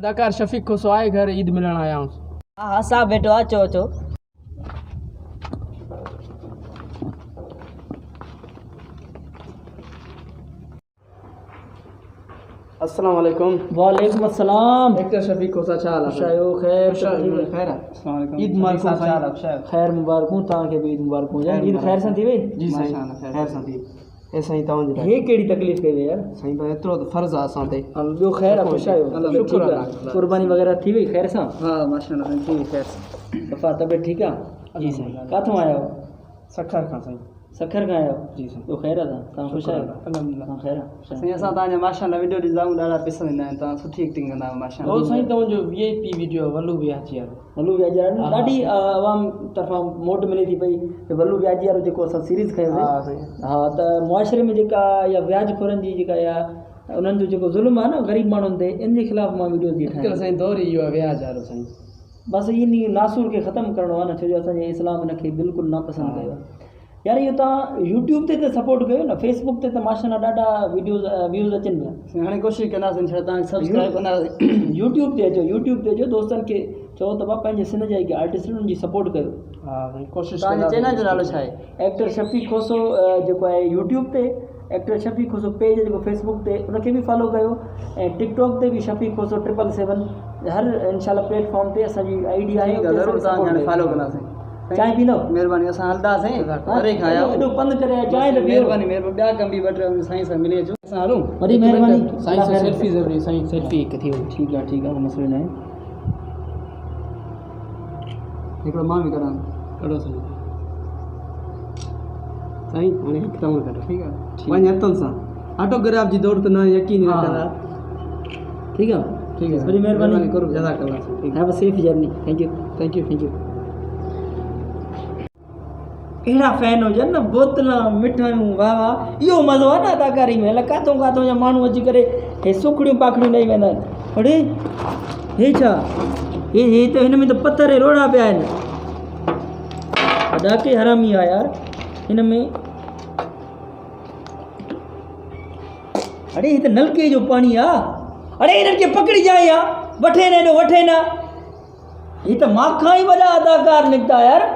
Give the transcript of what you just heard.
अदाकार शफीक खुसो आए घर ईद मिलण आया हूँ। हाँ हाँ साहब बेटो अचो अचो। अस्सलाम वालेकुम। वालेकुम अस्सलाम। एक्टर शफीक खुसा छा हाल आहे? शायो खैर खैर अस्सलाम वालेकुम। ईद मुबारक। खैर मुबारक हूँ तव्हांखे बि ईद मुबारक हुजे। ईद खैर सां थी वई? जी साईं खैर सां थी। ए साईं तव्हांजी हे कहिड़ी तकलीफ़ कई वई यार? साईं भाई एतिरो त फर्ज़ आहे असां ते। ॿियो ख़ैर आहे? ख़ुशि आहियो? शुक्र आहे। कुर्बानी वग़ैरह थी वई खैर सां? हा माशाअल्लाह थी वई खैर सां। सफ़ा तबियत ठीकु आहे? जी साईं। किथां आया हो? सखर खां साईं। सखर खां आया हो? जी साईं। ॿियो ख़ैर आहे? तव्हां ख़ुशि आहियो? अल्हम्दुलिल्लाह। खैर आहे साईं असां तव्हांजा माशाअल्लाह वीडियो ॾिसंदा आहियूं, ॾाढा पसंदि ईंदा आहिनि, तव्हां सुठी एक्टिंग कंदा आहियो माशाअल्लाह। ओ साईं तव्हांजो VIP वीडियो वल्लू वियाची वारो। वल्लू व्याजी वारो ॾाढी आवाम तरफ़ां मोट मिले थी पई कि वल्लू व्याजी वारो जेको असां सीरीज़ खयों हा त मुआशरे में जेका या व्याजखोरनि जी जेका या उन्हनि जो जेको ज़ुल्म आहे न ग़रीब माण्हुनि ते, इन जे ख़िलाफ़ मां वीडियो थी ठाहियां साईं। दौर इहो आहे व्याज वारो साईं। बसि इन नासूर खे ख़तमु करिणो आहे न, छो जो असांजे इस्लाम हिनखे बिल्कुलु नापसंदि कयो आहे यार। इहो तव्हां यूट्यूब ते सपोर्ट कयो न, फेसबुक ते त माशाअल्लाह ॾाढा व्यूज़ अचनि पिया। हाणे कोशिशि कंदासीं छा तव्हांखे सब्सक्राइब कंदासीं। यूट्यूब ते अचो दोस्तनि खे चओ त भाउ पंहिंजे सिंध जा जेके आर्टिस्ट आहिनि उनजी सपोर्ट कयो। हा साईं कोशिशि। तव्हांजे चैनल जो नालो छा आहे? एक्टर शफीक खुसो जेको आहे यूट्यूब ते, एक्टर शफीक खुसो पेज जेको फेसबुक ते, उनखे बि फॉलो कयो। ऐं टिकटॉक ते बि शफीक खुसो 777 हर इंशाल्लाह प्लेटफॉर्म ते असांजी ID आहे। ज़रूरु तव्हां फॉलो कंदासीं। चांहि पींदो? महिरबानी असां हलंदासीं परे खां आया एॾो पंधु करे चांहि त पीओ। महिरबानी ॿिया कम बि ॿ साईं सां मिली अचूं। असां हलूं? वॾी महिरबानी। साईं सां सेल्फी ज़रूरी। साईं सेल्फी हिकु थी वई। ठीकु आहे मसइलो न आहे। हिकिड़ो मां बि करां। कढो साईं। साईं हाणे हिकु तव्हां कढो। ठीकु आहे। पंहिंजे हथनि सां ऑटोग्राफ जी दौड़ त न यकीन कंदा। ठीकु आहे वॾी महिरबानी करो। जज़ाकल्लाह। Have a safe journey. Thank you. अहिड़ा फैन हुजनि न, बोतलां मिठायूं, वाह वाह। इहो मज़ो आहे न अदाकारी में। अलाए काथों जा माण्हू अची करे हे सुखड़ियूं पाखड़ियूं ॾेई वेंदा आहिनि। अड़े हे छा? हे त हिन में त पथर रोड़ा पिया आहिनि। ॾाके हरामी आहे यार हिन में। अड़े हे त नलके जो पाणी आहे। अड़े हिननि खे पकड़ी जाए वठे न। ही त मां खां ई वॾा अदाकार निकिता यार।